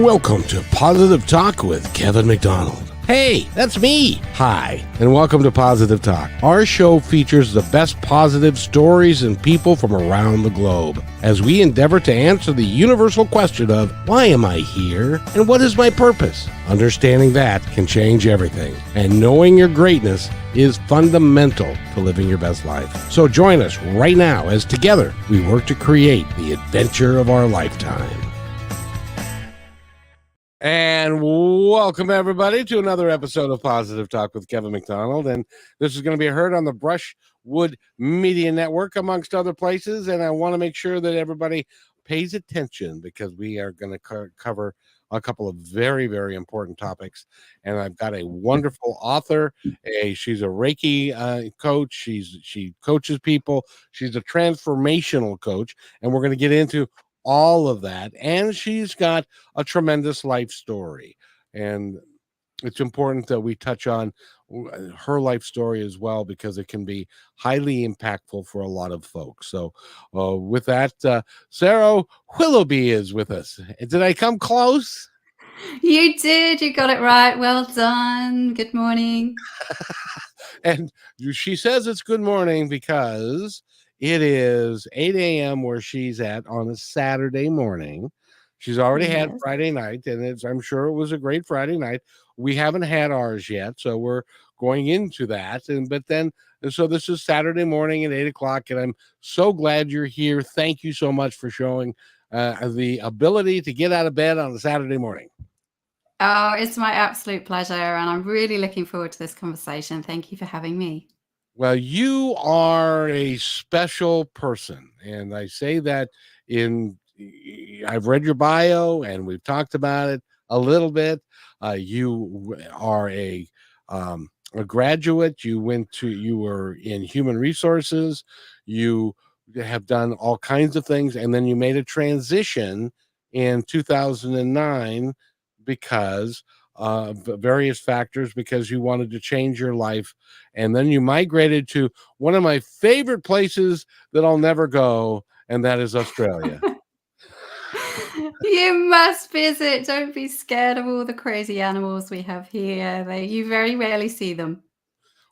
Welcome to Positive Talk with Kevin McDonald. Hey, that's me. Hi, and welcome to Positive Talk. Our show features the best positive stories and people from around the globe as we endeavor to answer the universal question of why am I here and what is my purpose? Understanding that can change everything, and knowing your greatness is fundamental to living your best life. So join us right now as together we work to create the adventure of our lifetime. And welcome, everybody, to another episode of Positive Talk with Kevin McDonald. And this is going to be heard on the Brushwood Media Network, amongst other places. And I want to make sure that everybody pays attention because we are going to cover a couple of very, very important topics. And I've got a wonderful author. She's a Reiki coach. She coaches people. She's a transformational coach. And we're going to get into all of that, and she's got a tremendous life story, and it's important that we touch on her life story as well because it can be highly impactful for a lot of folks. So with that, Sarah Willoughby is with us. Did I come close? You did. You got it right. Well done. Good morning. And she says it's good morning because it is 8 a.m. where she's at on a Saturday morning. She's already had Friday night, and I'm sure it was a great Friday night. We haven't had ours yet, so we're going into that. So this is Saturday morning at 8 o'clock, and I'm so glad you're here. Thank you so much for showing the ability to get out of bed on a Saturday morning. Oh, it's my absolute pleasure, and I'm really looking forward to this conversation. Thank you for having me. Well, you are a special person, and I say that I've read your bio, and we've talked about it a little bit. You are a graduate. You were in human resources. You have done all kinds of things, and then you made a transition in 2009 because various factors, because you wanted to change your life, and then you migrated to one of my favorite places that I'll never go, and that is Australia. You must visit. Don't be scared of all the crazy animals we have here. You very rarely see them.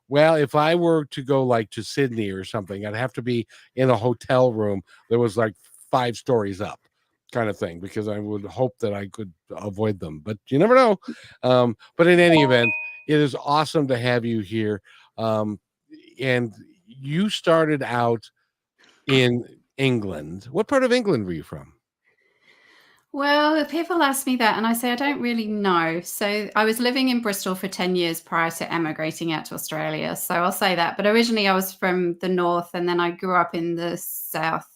Well, if I were to go like to Sydney or something, I'd have to be in a hotel room that was like 5 stories up, kind of thing, because I would hope that I could avoid them, but you never know. But in any event, it is awesome to have you here. And you started out in England. What part of England were you from? Well, people ask me that, and I say I don't really know. So I was living in Bristol for 10 years prior to emigrating out to Australia. So I'll say that. But originally I was from the north, and then I grew up in the south.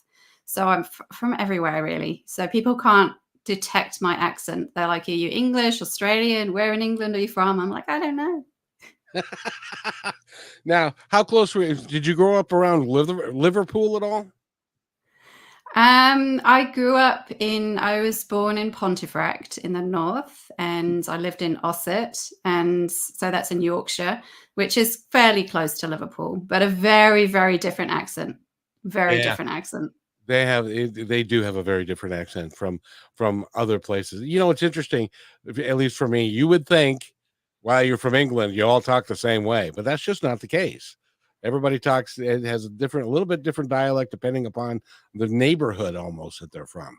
So I'm from everywhere, really. So people can't detect my accent. They're like, are you English, Australian? Where in England are you from? I'm like, I don't know. Now, how close did you grow up around Liverpool at all? I was born in Pontefract in the north, and I lived in Ossett, and so that's in Yorkshire, which is fairly close to Liverpool, but a very, very different accent. Different accent. They do have a very different accent from other places. You know, it's interesting, at least for me, you would think, while you're from England, you all talk the same way, but that's just not the case. Everybody talks, it has a little bit different dialect depending upon the neighborhood almost that they're from.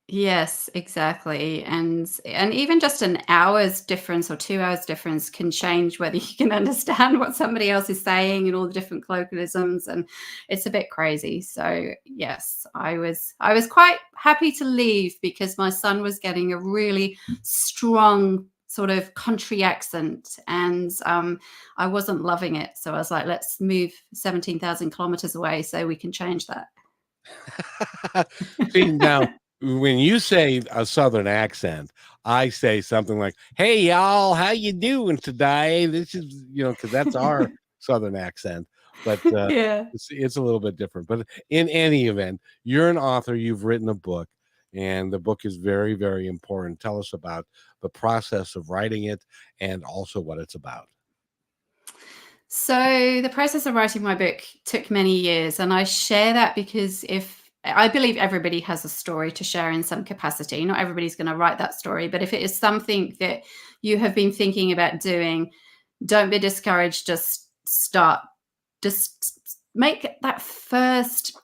Yes, exactly. And even just an hour's difference or 2 hours difference can change whether you can understand what somebody else is saying and all the different colloquialisms, and it's a bit crazy. So yes, I was quite happy to leave because my son was getting a really strong sort of country accent, and I wasn't loving it. So I was like, let's move 17,000 kilometers away so we can change that. See, now, when you say a Southern accent, I say something like, hey, y'all, how you doing today? This is, because that's our Southern accent. But Yeah. it's a little bit different. But in any event, you're an author. You've written a book, and the book is very, very important. Tell us about the process of writing it and also what it's about. So the process of writing my book took many years, and I share that because if I believe everybody has a story to share in some capacity. Not everybody's going to write that story, but if it is something that you have been thinking about doing, don't be discouraged. Just start. Just make that first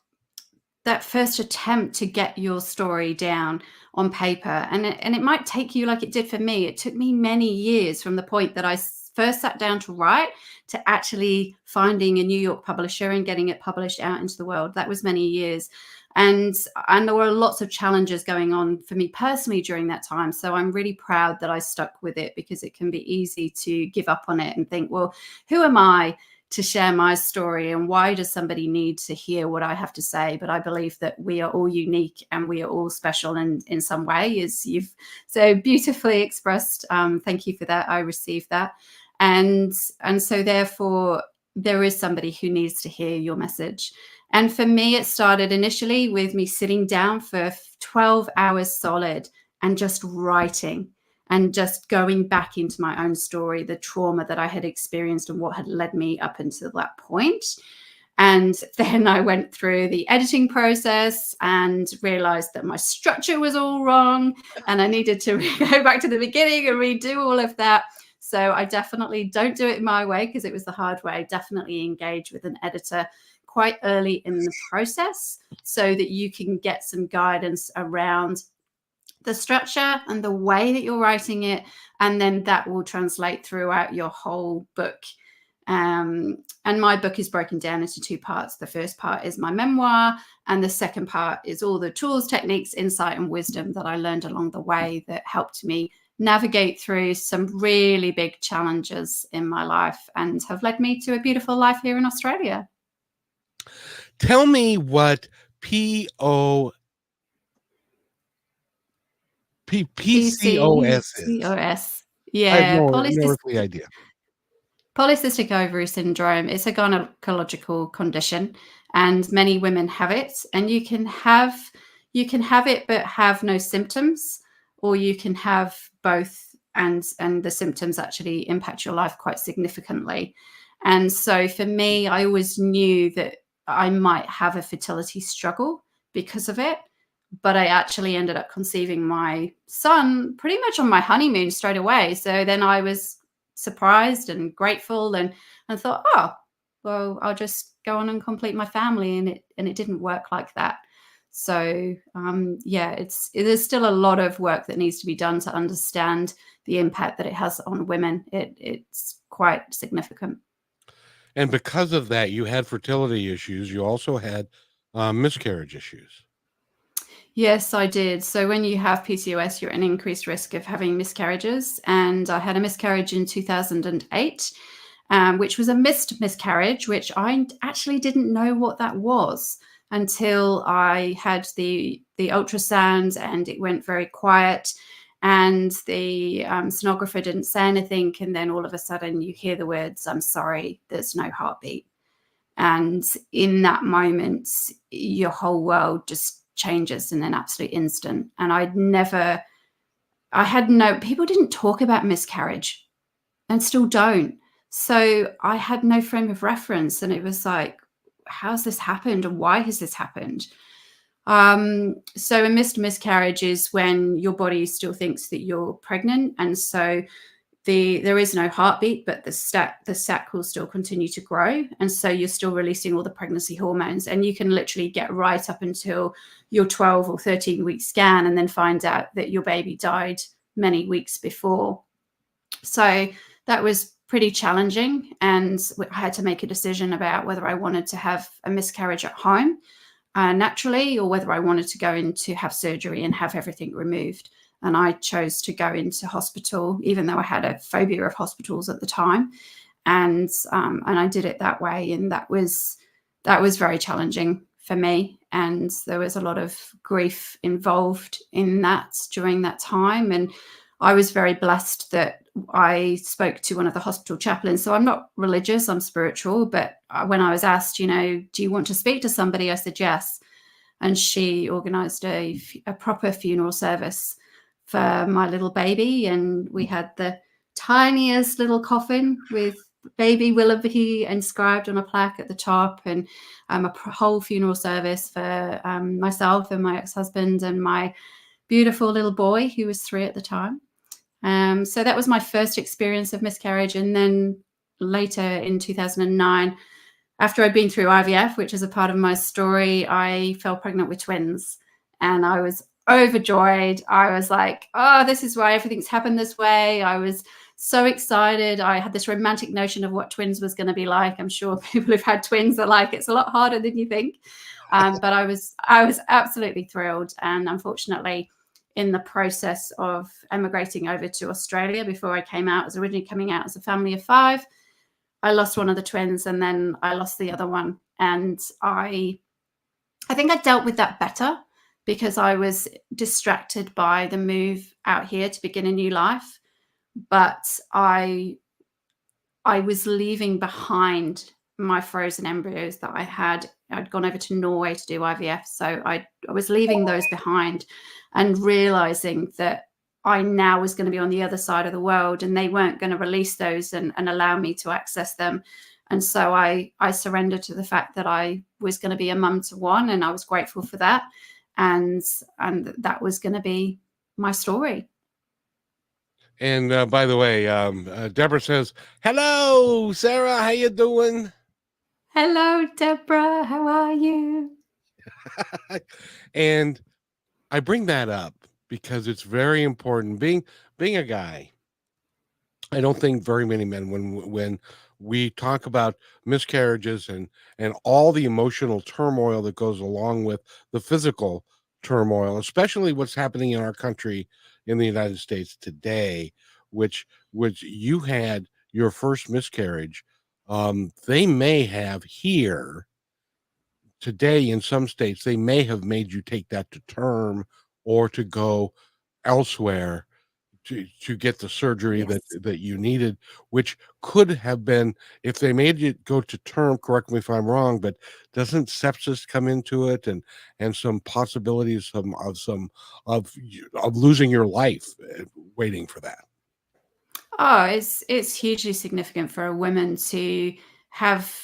attempt to get your story down on paper. And it might take you, like it did for me. It took me many years from the point that I first sat down to write to actually finding a New York publisher and getting it published out into the world. That was many years. And there were lots of challenges going on for me personally during that time. So I'm really proud that I stuck with it, because it can be easy to give up on it and think, well, who am I to share my story, and why does somebody need to hear what I have to say? But I believe that we are all unique and we are all special in some way, as you've so beautifully expressed. Thank you for that. I received that. And so therefore there is somebody who needs to hear your message. And for me, it started initially with me sitting down for 12 hours solid and just writing, and just going back into my own story, the trauma that I had experienced and what had led me up until that point. And then I went through the editing process and realized that my structure was all wrong, and I needed to go back to the beginning and redo all of that. So I definitely don't do it my way, because it was the hard way. Definitely engage with an editor quite early in the process, so that you can get some guidance around the structure and the way that you're writing it, and then that will translate throughout your whole book. And my book is broken down into two parts. The first part is my memoir, and the second part is all the tools, techniques, insight, and wisdom that I learned along the way that helped me navigate through some really big challenges in my life and have led me to a beautiful life here in Australia. Tell me what PCOS is. PCOS. I have Yeah, no earthly idea. Polycystic Ovary Syndrome. It's a gynecological condition, and many women have it. And you can have it but have no symptoms, or you can have both, and the symptoms actually impact your life quite significantly. And so for me, I always knew that I might have a fertility struggle because of it. But I actually ended up conceiving my son pretty much on my honeymoon straight away. So then I was surprised and grateful, and thought, oh, well, I'll just go on and complete my family. And it didn't work like that. So yeah, there's still a lot of work that needs to be done to understand the impact that it has on women. It's quite significant. And because of that, you had fertility issues. You also had miscarriage issues. Yes, I did. So when you have PCOS, you're at an increased risk of having miscarriages. And I had a miscarriage in 2008, which was a missed miscarriage, which I actually didn't know what that was until I had the ultrasound, and it went very quiet. And the sonographer didn't say anything. And then all of a sudden you hear the words, "I'm sorry, there's no heartbeat." And in that moment, your whole world just changes in an absolute instant. And people didn't talk about miscarriage, and still don't. So I had no frame of reference. And it was like, how's this happened? And why has this happened? So a missed miscarriage is when your body still thinks that you're pregnant. And so there is no heartbeat, but the sac will still continue to grow. And so you're still releasing all the pregnancy hormones. And you can literally get right up until your 12 or 13-week scan, and then find out that your baby died many weeks before. So that was pretty challenging. And I had to make a decision about whether I wanted to have a miscarriage at home naturally, or whether I wanted to go in to have surgery and have everything removed. And I chose to go into hospital, even though I had a phobia of hospitals at the time. And I did it that way. And that was very challenging for me. And there was a lot of grief involved in that during that time. And I was very blessed that I spoke to one of the hospital chaplains. So I'm not religious, I'm spiritual. But when I was asked, do you want to speak to somebody? I said yes. And she organized a proper funeral service for my little baby. And we had the tiniest little coffin with baby Willoughby inscribed on a plaque at the top, and a whole funeral service for myself and my ex-husband and my beautiful little boy, who was 3 at the time. So that was my first experience of miscarriage. And then later in 2009, after I'd been through IVF, which is a part of my story, I fell pregnant with twins, and I was overjoyed. I was like, oh, this is why everything's happened this way. I was so excited. I had this romantic notion of what twins was going to be like. I'm sure people who've had twins are like, it's a lot harder than you think. But I was absolutely thrilled. And unfortunately, in the process of emigrating over to Australia, before I came out, I was originally coming out as a family of 5. I lost one of the twins, and then I lost the other one. And I think I dealt with that better because I was distracted by the move out here to begin a new life. But I was leaving behind my frozen embryos that I had. I'd gone over to Norway to do IVF. So I was leaving those behind and realizing that I now was going to be on the other side of the world, and they weren't going to release those and allow me to access them. And so I surrendered to the fact that I was going to be a mum to one, and I was grateful for that. And that was going to be my story. And by the way, Deborah says, hello, Sarah, how you doing? Hello, Deborah, how are you? And I bring that up because it's very important. Being a guy, I don't think very many men, when we talk about miscarriages and all the emotional turmoil that goes along with the physical turmoil, especially what's happening in our country in the United States today, which you had your first miscarriage. They may have here today in some states, they may have made you take that to term or to go elsewhere to get the surgery Yes. that you needed, which could have been, if they made you go to term, correct me if I'm wrong, but doesn't sepsis come into it, and some possibilities of losing your life waiting for that? Oh, it's hugely significant for a woman to have,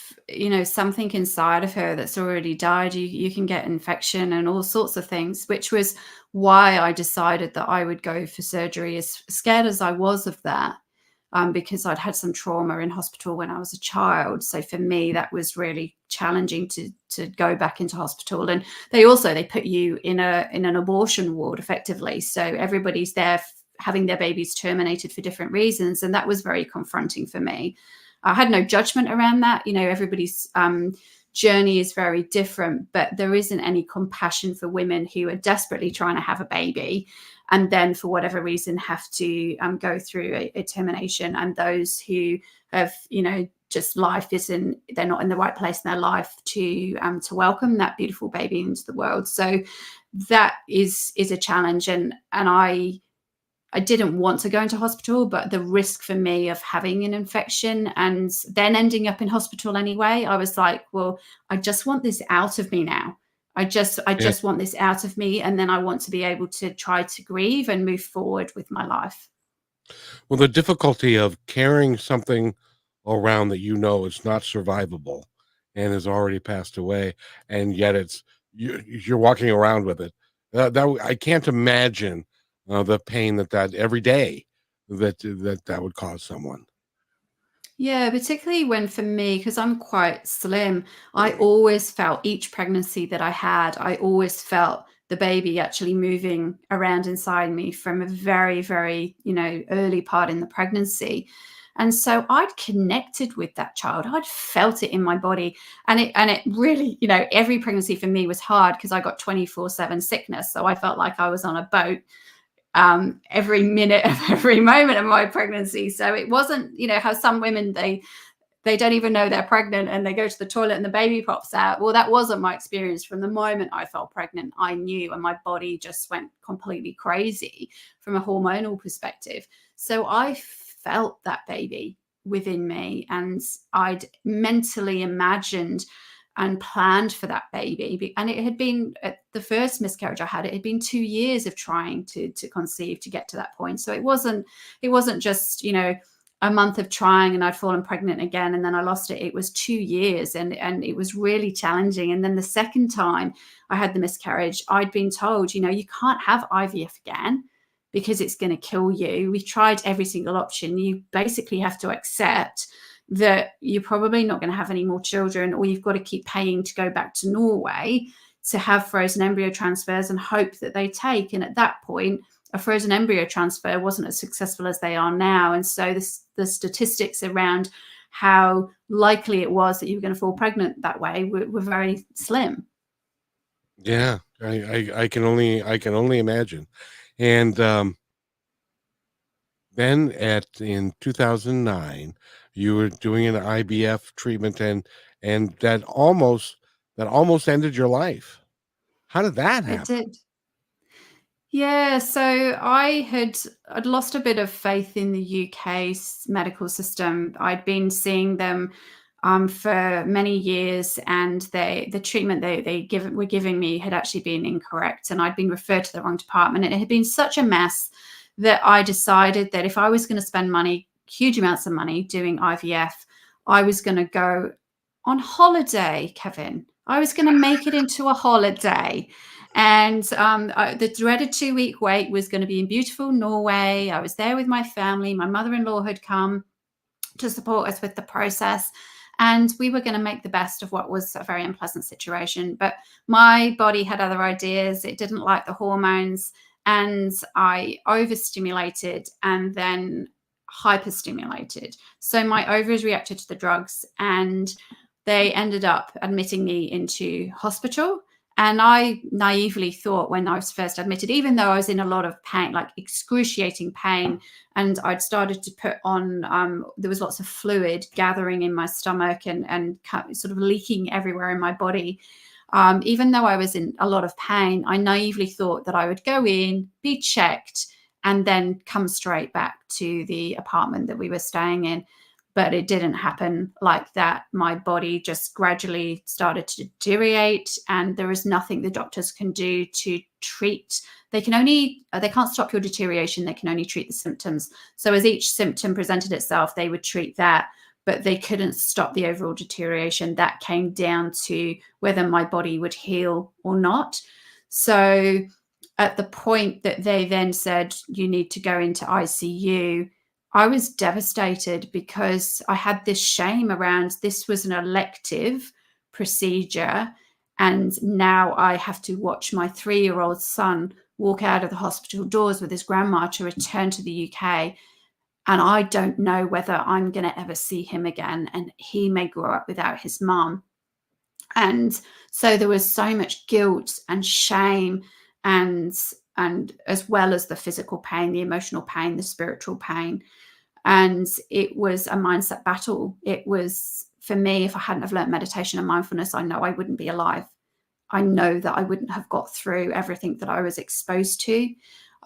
something inside of her that's already died. You can get infection and all sorts of things, which was why I decided that I would go for surgery, as scared as I was of that, because I'd had some trauma in hospital when I was a child. So for me, that was really challenging to go back into hospital. And they put you in an abortion ward effectively. So everybody's there having their babies terminated for different reasons. And that was very confronting for me. I had no judgment around that. Everybody's journey is very different, but there isn't any compassion for women who are desperately trying to have a baby and then for whatever reason have to go through a termination, and those who have, just they're not in the right place in their life to welcome that beautiful baby into the world. So that is a challenge. And I didn't want to go into hospital, but the risk for me of having an infection and then ending up in hospital anyway, I was like, well, I just want this out of me now. I just want this out of me. And then I want to be able to try to grieve and move forward with my life. Well, the difficulty of carrying something around that is not survivable and has already passed away, and yet you're walking around with it. That I can't imagine the pain that every day that would cause someone. Yeah, particularly when, for me, because I'm quite slim, I always felt each pregnancy that I had, I always felt the baby actually moving around inside me from a very, very, early part in the pregnancy. And so I'd connected with that child. I'd felt it in my body. And it really, every pregnancy for me was hard because I got 24/7 sickness. So I felt like I was on a boat every minute of every moment of my pregnancy. So it wasn't, how some women, they don't even know they're pregnant and they go to the toilet and the baby pops out. Well, that wasn't my experience. From the moment I felt pregnant, I knew, and my body just went completely crazy from a hormonal perspective. So I felt that baby within me, and I'd mentally imagined and planned for that baby. And it had been, at the first miscarriage I had, it had been 2 years of trying to conceive to get to that point. So it wasn't just, a month of trying and I'd fallen pregnant again, and then I lost it. It was 2 years, and it was really challenging. And then the second time I had the miscarriage, I'd been told, you can't have IVF again because it's going to kill you. We've tried every single option. You basically have to accept that you're probably not going to have any more children, or you've got to keep paying to go back to Norway to have frozen embryo transfers and hope that they take. And at that point, a frozen embryo transfer wasn't as successful as they are now. And so the statistics around how likely it was that you were going to fall pregnant that way were very slim. Yeah, I can only imagine. And then in 2009, you were doing an IVF treatment, and that almost ended your life. How did that It happen? did. Yeah, so I'd lost a bit of faith in the UK medical system. I'd been seeing them for many years, and the treatment they were giving me had actually been incorrect, and I'd been referred to the wrong department, and it had been such a mess that I decided that if I was going to spend money, huge amounts of money, doing IVF, I was going to go on holiday, Kevin. I was going to make it into a holiday. And the dreaded 2-week wait was going to be in beautiful Norway. I was there with my family. My mother-in-law had come to support us with the process. And we were going to make the best of what was a very unpleasant situation. But my body had other ideas. It didn't like the hormones. And I overstimulated and then hyperstimulated. So my ovaries reacted to the drugs, and they ended up admitting me into hospital. And I naively thought, when I was first admitted, even though I was in a lot of pain, like excruciating pain, and I'd started to put on, there was lots of fluid gathering in my stomach and sort of leaking everywhere in my body. Even though I was in a lot of pain, I naively thought that I would go in, be checked, and then come straight back to the apartment that we were staying in. But it didn't happen like that. My body just gradually started to deteriorate, and there is nothing the doctors can do to treat. They can't stop your deterioration. They can only treat the symptoms. So as each symptom presented itself, they would treat that, but they couldn't stop the overall deterioration. That came down to whether my body would heal or not. So at the point that they then said, you need to go into ICU, I was devastated, because I had this shame around, this was an elective procedure, and now I have to watch my 3-year-old son walk out of the hospital doors with his grandma to return to the UK. And I don't know whether I'm going to ever see him again, and he may grow up without his mom. And so there was so much guilt and shame, and as well as the physical pain, the emotional pain, the spiritual pain. And it was a mindset battle. It was, for me, if I hadn't have learned meditation and mindfulness, I know I wouldn't be alive. I know that I wouldn't have got through everything that I was exposed to.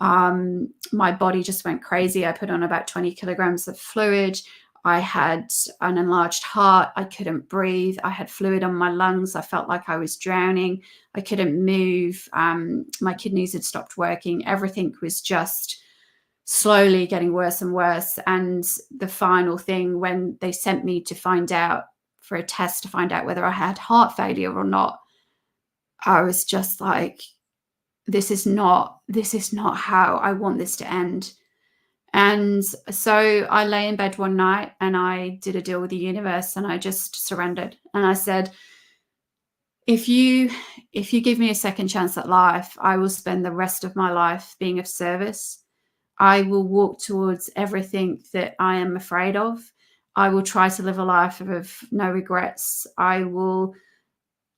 My body just went crazy. I put on about 20 kilograms of fluid. I had an enlarged heart. I couldn't breathe. I had fluid on my lungs. I felt like I was drowning. I couldn't move. My kidneys had stopped working. Everything was just slowly getting worse and worse. And the final thing, when they sent me to find out, for a test to find out whether I had heart failure or not, I was just like, this is not how I want this to end. And so I lay in bed one night and I did a deal with the universe, and I just surrendered. And I said, if you give me a second chance at life, I will spend the rest of my life being of service. I will walk towards everything that I am afraid of. I will try to live a life of no regrets. I will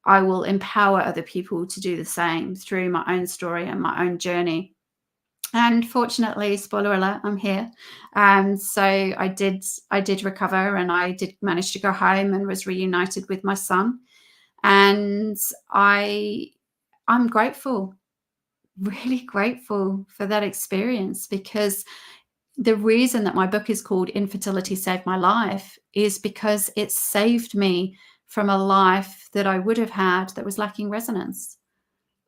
empower other people to do the same through my own story and my own journey. And fortunately, spoiler alert, I'm here. So I did recover, and I did manage to go home and was reunited with my son. And I'm grateful, really grateful for that experience, because the reason that my book is called Infertility Saved My Life is because it saved me from a life that I would have had that was lacking resonance.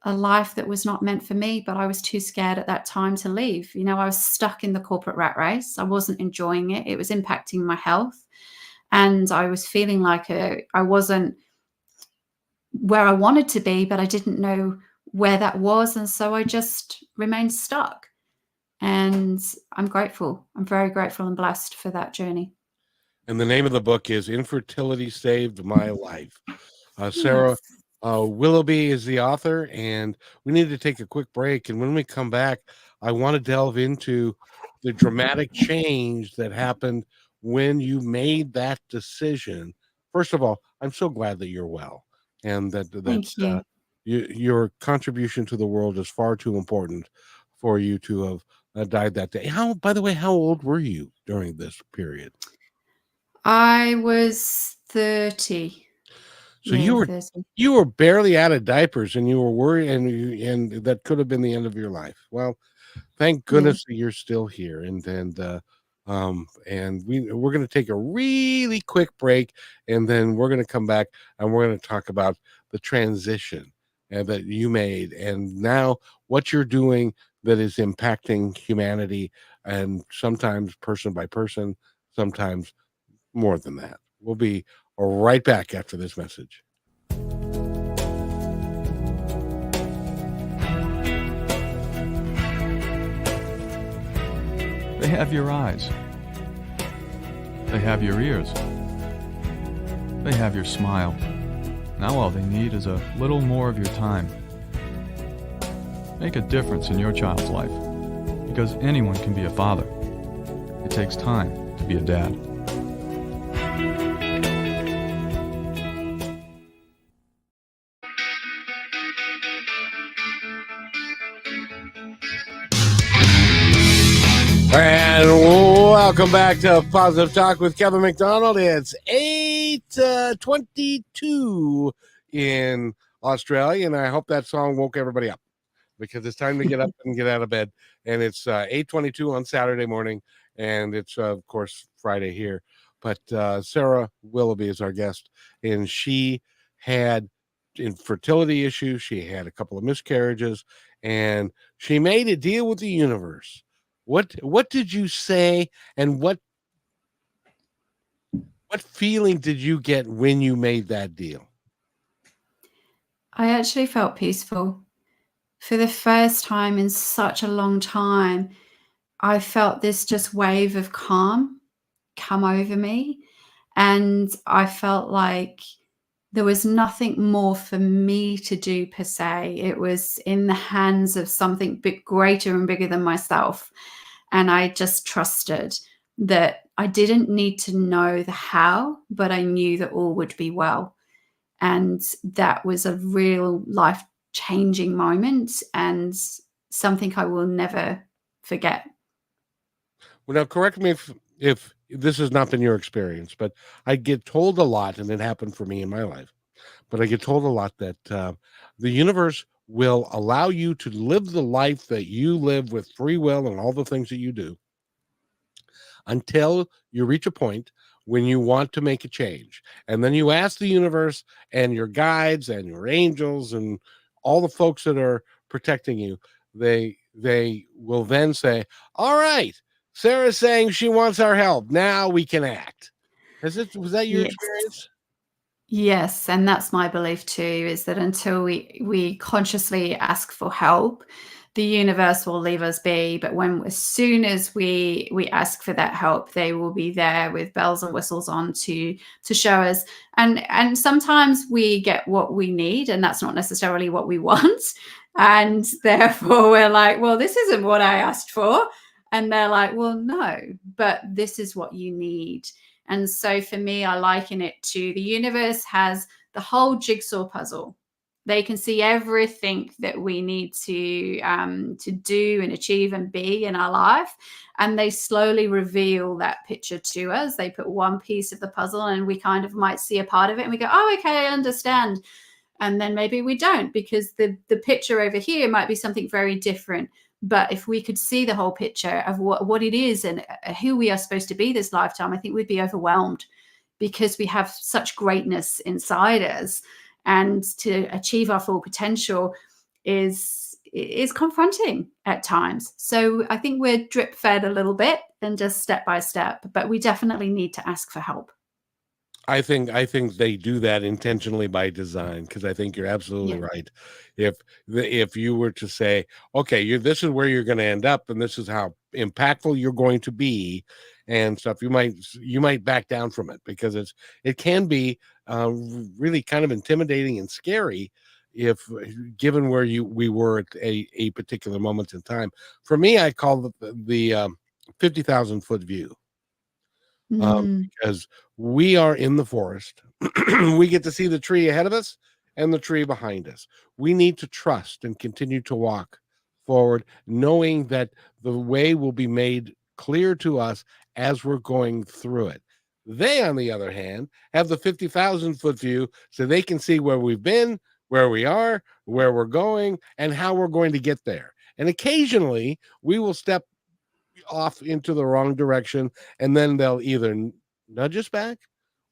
a life that was not meant for me, but I was too scared at that time to leave. You know, I was stuck in the corporate rat race. I wasn't enjoying it. It was impacting my health. And I was feeling like I wasn't where I wanted to be, but I didn't know where that was. And so I just remained stuck. And I'm grateful. I'm very grateful and blessed for that journey. And the name of the book is Infertility Saved My Life. Sarah Yes. Willoughby is the author, and we need to take a quick break. And when we come back, I want to delve into the dramatic change that happened when you made that decision. First of all, I'm so glad that you're well, and Thank you. your contribution to the world is far too important for you to have died that day. By the way, how old were you during this period? I was 30. So Yeah, 30. you were barely out of diapers, and you were worried, and that could have been the end of your life. Well, thank Yeah. goodness that you're still here, and we're going to take a really quick break, and then we're going to come back and we're going to talk about the transition that you made, and now what you're doing that is impacting humanity, and sometimes person by person, sometimes more than that. We'll be right back after this message. They have your eyes. They have your ears. They have your smile. Now all they need is a little more of your time. Make a difference in your child's life, because anyone can be a father. It takes time to be a dad. And welcome back to Positive Talk with Kevin McDonald. It's 8:22 in Australia, and I hope that song woke everybody up, because it's time to get up and get out of bed. And it's 8:22 on Saturday morning, and it's of course Friday here. But Sarah Willoughby is our guest, and she had infertility issues. She had a couple of miscarriages, and she made a deal with the universe. What did you say, and what feeling did you get when you made that deal? I actually felt peaceful. For the first time in such a long time, I felt this just wave of calm come over me. And I felt like there was nothing more for me to do per se. It was in the hands of something big, greater and bigger than myself. And I just trusted that I didn't need to know the how, but I knew that all would be well. And that was a real life changing moment, and something I will never forget. Well, now correct me if this has not been your experience, but I get told a lot, and it happened for me in my life. But I get told a lot that the universe will allow you to live the life that you live with free will and all the things that you do until you reach a point when you want to make a change. And then you ask the universe and your guides and your angels and all the folks that are protecting you, they will then say, all right, Sarah's saying she wants our help. Now we can act. Was that your Yes. experience? Yes, and that's my belief too, is that until we consciously ask for help, the universe will leave us be. But as soon as we ask for that help, they will be there with bells and whistles on to show us. And sometimes we get what we need, and that's not necessarily what we want. And therefore we're like, well, this isn't what I asked for. And they're like, well, no, but this is what you need. And so for me, I liken it to the universe has the whole jigsaw puzzle. They can see everything that we need to do and achieve and be in our life. And they slowly reveal that picture to us. They put one piece of the puzzle and we kind of might see a part of it and we go, oh, okay, I understand. And then maybe we don't, because the picture over here might be something very different. But if we could see the whole picture of what it is and who we are supposed to be this lifetime, I think we'd be overwhelmed, because we have such greatness inside us. And to achieve our full potential, is confronting at times. So I think we're drip fed a little bit and just step by step, but we definitely need to ask for help. I think they do that intentionally by design, because I think you're absolutely Yeah. right. If you were to say, okay, this is where you're going to end up, and this is how impactful you're going to be, and stuff, you might back down from it, because it can be really kind of intimidating and scary if given where we were at a particular moment in time. For me, I call it the 50,000-foot view. Mm. Because we are in the forest. We get to see the tree ahead of us and the tree behind us. We need to trust and continue to walk forward, knowing that the way will be made clear to us as we're going through it. They, on the other hand, have the 50,000-foot view, so they can see where we've been, where we are, where we're going, and how we're going to get there. And occasionally, we will step off into the wrong direction, and then they'll either nudge us back,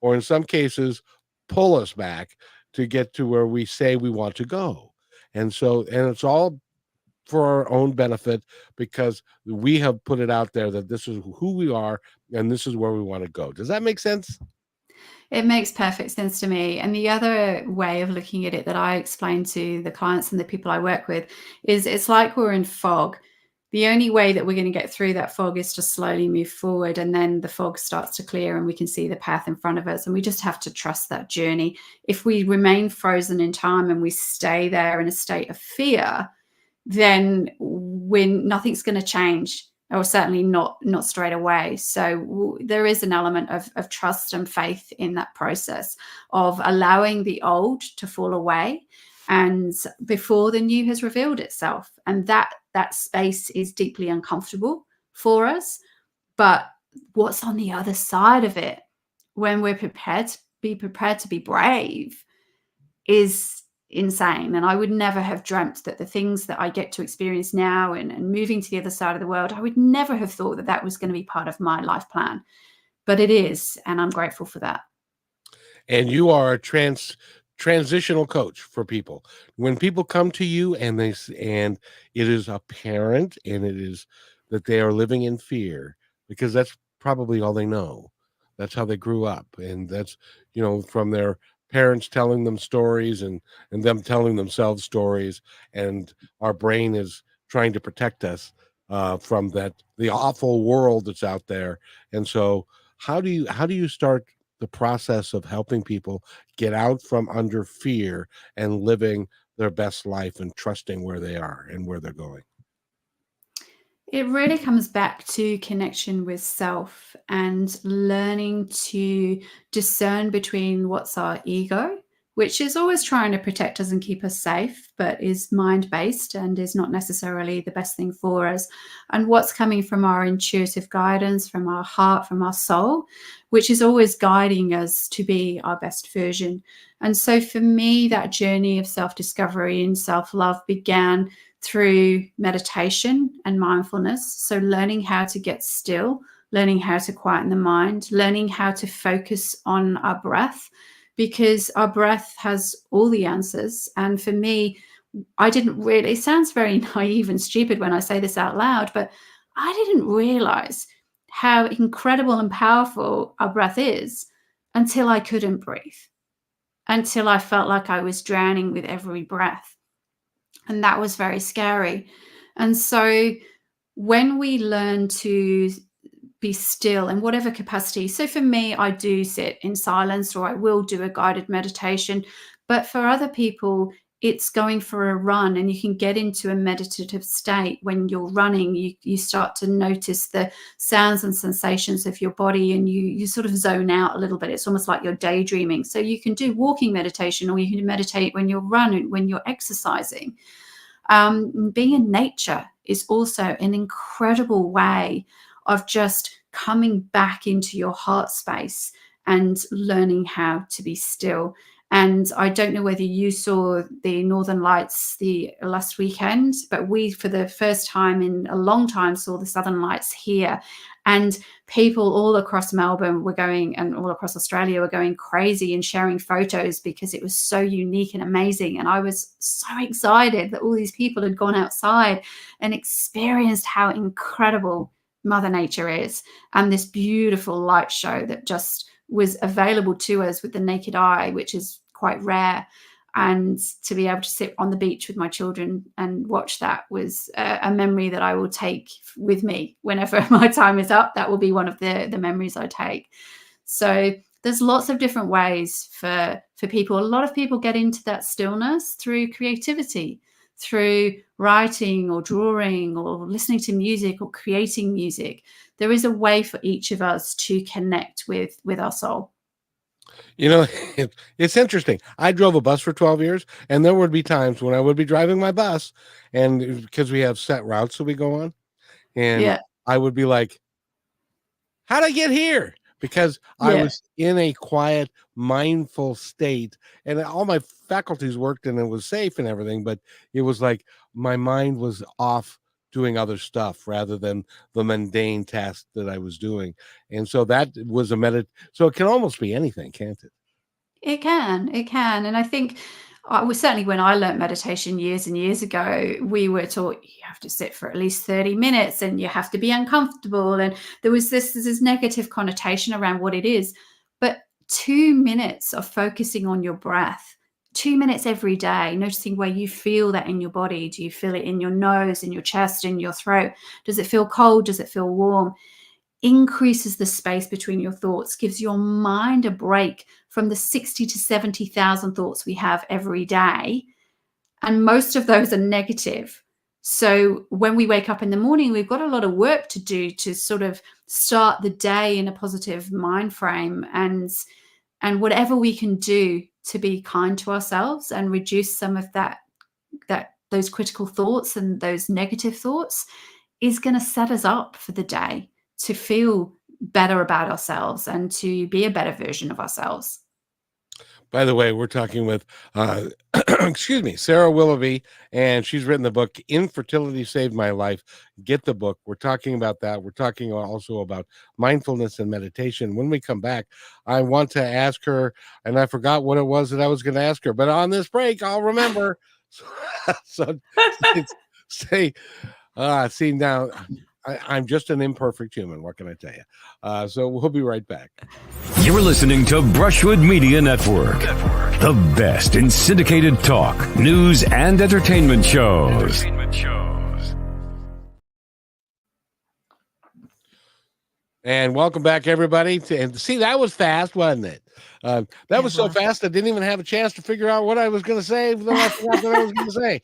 or in some cases pull us back to get to where we say we want to go. And it's all for our own benefit, because we have put it out there that this is who we are and this is where we want to go. Does that make sense? It makes perfect sense to me. And the other way of looking at it that I explain to the clients and the people I work with is it's like we're in fog. The only way that we're going to get through that fog is to slowly move forward, and then the fog starts to clear and we can see the path in front of us, and we just have to trust that journey. If we remain frozen in time and we stay there in a state of fear, then nothing's going to change, or certainly not straight away. So there is an element of trust and faith in that process of allowing the old to fall away, and before the new has revealed itself. And that space is deeply uncomfortable for us. But what's on the other side of it, when we're prepared to be brave, is insane. And I would never have dreamt that the things that I get to experience now and moving to the other side of the world, I would never have thought that that was going to be part of my life plan. But it is, and I'm grateful for that. And you are a transitional coach for people. When people come to you and it is apparent, and it is that they are living in fear, because that's probably all they know. That's how they grew up, and that's, from their parents telling them stories, and them telling themselves stories, and our brain is trying to protect us from the awful world that's out there. And so how do you start the process of helping people get out from under fear and living their best life and trusting where they are and where they're going? It really comes back to connection with self and learning to discern between what's our ego, which is always trying to protect us and keep us safe, but is mind-based and is not necessarily the best thing for us, and what's coming from our intuitive guidance, from our heart, from our soul, which is always guiding us to be our best version. And so for me, that journey of self-discovery and self-love began through meditation and mindfulness. So learning how to get still, learning how to quieten the mind, learning how to focus on our breath, because our breath has all the answers. And for me, it sounds very naive and stupid when I say this out loud, but I didn't realize how incredible and powerful our breath is until I couldn't breathe, until I felt like I was drowning with every breath. And that was very scary. And so when we learn to be still in whatever capacity, so for me, I do sit in silence, or I will do a guided meditation. But for other people, it's going for a run, and you can get into a meditative state. When you're running, you start to notice the sounds and sensations of your body, and you sort of zone out a little bit. It's almost like you're daydreaming. So you can do walking meditation, or you can meditate when you're running, when you're exercising. Being in nature is also an incredible way of just coming back into your heart space and learning how to be still. And I don't know whether you saw the Northern Lights the last weekend, but we, for the first time in a long time, saw the Southern Lights here. And people all across Melbourne were going, and all across Australia were going crazy and sharing photos because it was so unique and amazing. And I was so excited that all these people had gone outside and experienced how incredible Mother Nature is, and this beautiful light show that just was available to us with the naked eye, which is quite rare. And to be able to sit on the beach with my children and watch that was a memory that I will take with me whenever my time is up. That will be one of the memories I take. So there's lots of different ways for people. A lot of people get into that stillness through creativity, through writing or drawing or listening to music or creating music. There is a way for each of us to connect with our soul. You know, it's interesting. I drove a bus for 12 years, and there would be times when I would be driving my bus, and because we have set routes that we go on, and I would be like, how'd I get here? Because I was in a quiet, mindful state, and all my faculties worked, and it was safe and everything, but it was like my mind was off doing other stuff rather than the mundane task that I was doing. And so that was so it can almost be anything, can't it? It can. And I think certainly when I learned meditation years and years ago, we were taught you have to sit for at least 30 minutes and you have to be uncomfortable. And there was this negative connotation around what it is. But 2 minutes of focusing on your breath, 2 minutes every day, noticing where you feel that in your body. Do you feel it in your nose, in your chest, in your throat? Does it feel cold? Does it feel warm? Increases the space between your thoughts, gives your mind a break from the 60 to 70,000 thoughts we have every day. And most of those are negative. So when we wake up in the morning, we've got a lot of work to do to sort of start the day in a positive mind frame, and whatever we can do to be kind to ourselves and reduce some of those critical thoughts and those negative thoughts is going to set us up for the day to feel better about ourselves and to be a better version of ourselves. By the way, we're talking with, excuse me, Sarah Willoughby, and she's written the book, Infertility Saved My Life. Get the book. We're talking about that. We're talking also about mindfulness and meditation. When we come back, I want to ask her, and I forgot what it was that I was going to ask her, but on this break, I'll remember. So see now, I'm just an imperfect human. What can I tell you? So we'll be right back. You're listening to Brushwood Media Network, the best in syndicated talk, news, and entertainment shows. And welcome back, everybody. And see, that was fast, wasn't it? That was so fast I didn't even have a chance to figure out what I was going to say. Then I forgot what I was going to say.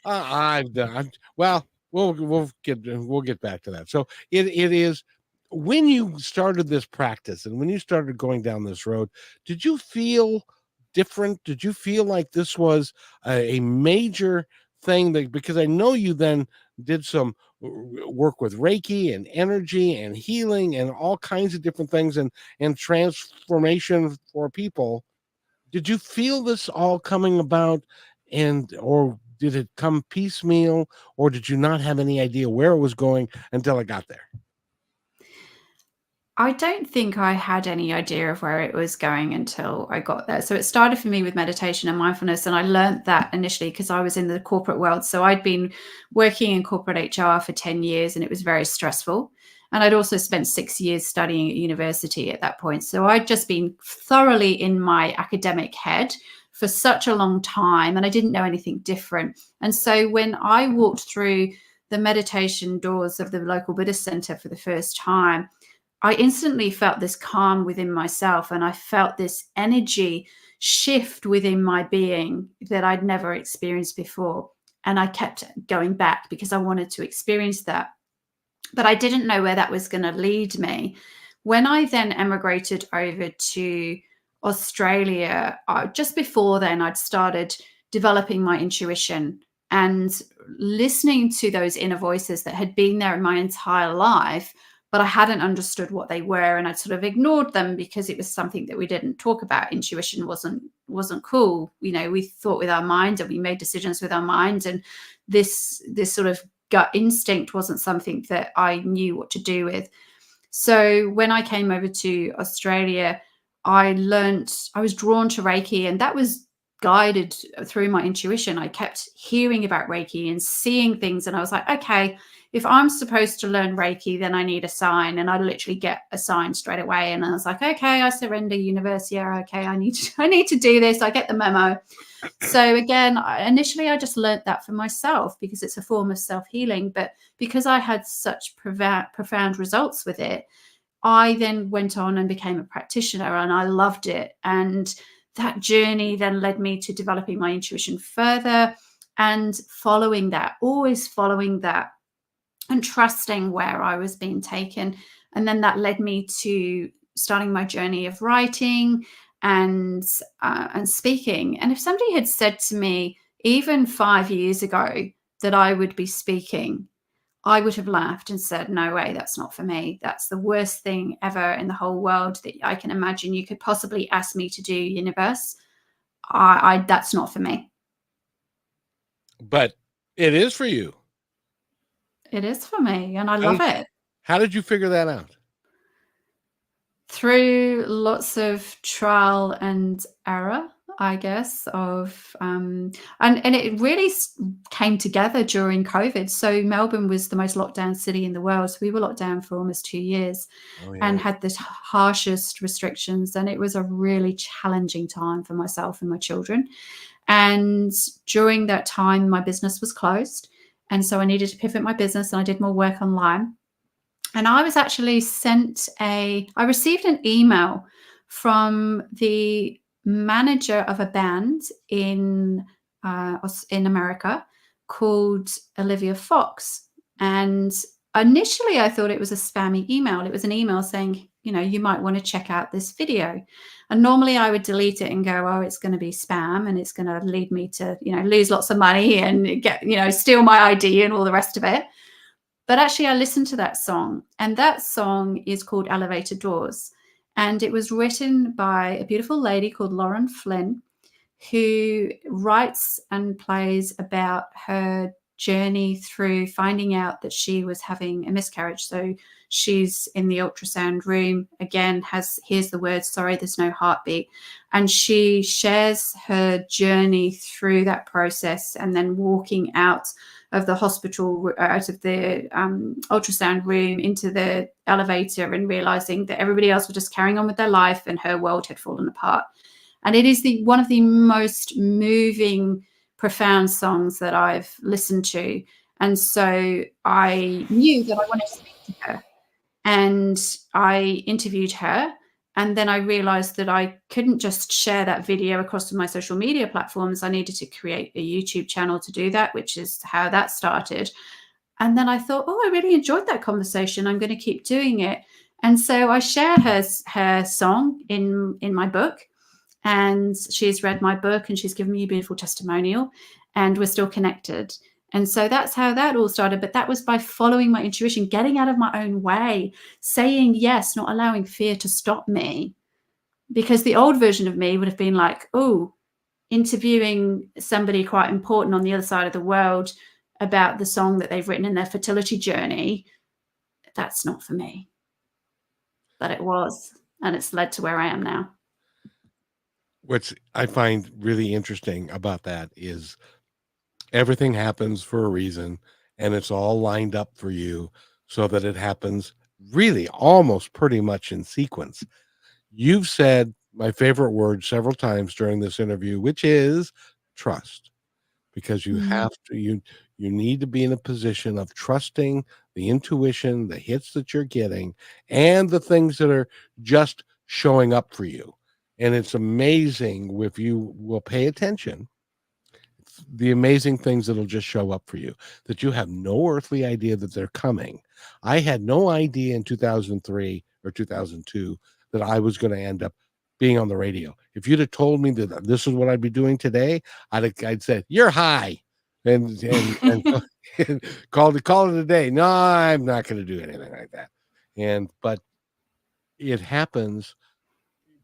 I've done. Well, we'll get back to that. So it is. When you started this practice and when you started going down this road, did you feel different? Did you feel like this was a major thing? Because I know you then did some work with Reiki and energy and healing and all kinds of different things and transformation for people. Did you feel this all coming about, or did it come piecemeal, or did you not have any idea where it was going until it got there? I don't think I had any idea of where it was going until I got there. So it started for me with meditation and mindfulness. And I learned that initially because I was in the corporate world. So I'd been working in corporate HR for 10 years and it was very stressful. And I'd also spent 6 years studying at university at that point. So I'd just been thoroughly in my academic head for such a long time. And I didn't know anything different. And so when I walked through the meditation doors of the local Buddhist center for the first time, I instantly felt this calm within myself, and I felt this energy shift within my being that I'd never experienced before. And I kept going back because I wanted to experience that. But I didn't know where that was going to lead me. When I then emigrated over to Australia, just before then, I'd started developing my intuition and listening to those inner voices that had been there in my entire life, but I hadn't understood what they were, and I'd sort of ignored them because it was something that we didn't talk about. Intuition wasn't cool. We thought with our mind and we made decisions with our mind, and this sort of gut instinct wasn't something that I knew what to do with. So when I came over to Australia, I was drawn to Reiki, and that was guided through my intuition. I kept hearing about Reiki and seeing things, and I was like, okay, if I'm supposed to learn Reiki, then I need a sign. And I literally get a sign straight away. And I was like, okay, I surrender, universe. Yeah, okay, I need to do this. I get the memo. So again, initially I just learned that for myself because it's a form of self-healing. But because I had such profound results with it, I then went on and became a practitioner, and I loved it. And that journey then led me to developing my intuition further and always following that and trusting where I was being taken. And then that led me to starting my journey of writing and speaking. And if somebody had said to me even 5 years ago that I would be speaking, I would have laughed and said, no way, that's not for me. That's the worst thing ever in the whole world that I can imagine you could possibly ask me to do, universe. That's not for me. But it is for you. It is for me, and I love it. How did you figure that out? Through lots of trial and error, I guess, and it really came together during COVID. So Melbourne was the most locked down city in the world. So we were locked down for almost 2 years and had the harshest restrictions. And it was a really challenging time for myself and my children. And during that time, my business was closed. And so I needed to pivot my business, and I did more work online. And I was actually I received an email from the manager of a band in America called Olivia Fox. And initially I thought it was a spammy email. It was an email saying, you might want to check out this video. And normally I would delete it and go, oh, it's going to be spam and it's going to lead me to, lose lots of money and get, steal my ID and all the rest of it. But actually I listened to that song, and that song is called Elevator Doors. And it was written by a beautiful lady called Lauren Flynn, who writes and plays about her journey through finding out that she was having a miscarriage. So she's in the ultrasound room, again, hears the words, sorry, there's no heartbeat. And she shares her journey through that process, and then walking out of the hospital, out of the ultrasound room into the elevator, and realizing that everybody else was just carrying on with their life and her world had fallen apart. And it is one of the most moving, profound songs that I've listened to. And so I knew that I wanted to speak to her, and I interviewed her. And then I realized that I couldn't just share that video across my social media platforms. I needed to create a YouTube channel to do that, which is how that started. And then I thought, oh, I really enjoyed that conversation. I'm going to keep doing it. And so I share her song in my book, and she's read my book and she's given me a beautiful testimonial, and we're still connected. And so that's how that all started. But that was by following my intuition, getting out of my own way, saying yes, not allowing fear to stop me. Because the old version of me would have been like, oh, interviewing somebody quite important on the other side of the world about the song that they've written in their fertility journey, that's not for me. But it was, and it's led to where I am now. What I find really interesting about that is everything happens for a reason, and it's all lined up for you so that it happens really almost pretty much in sequence. You've said my favorite word several times during this interview, which is trust, because you have to, you need to be in a position of trusting the intuition, the hits that you're getting, and the things that are just showing up for you. And it's amazing, if you will pay attention, the amazing things that'll just show up for you that you have no earthly idea that they're coming. I had no idea in 2003 or 2002 that I was going to end up being on the radio. If you'd have told me that this is what I'd be doing today, I'd said, you're high, and call it a day. No, I'm not going to do anything like that. But it happens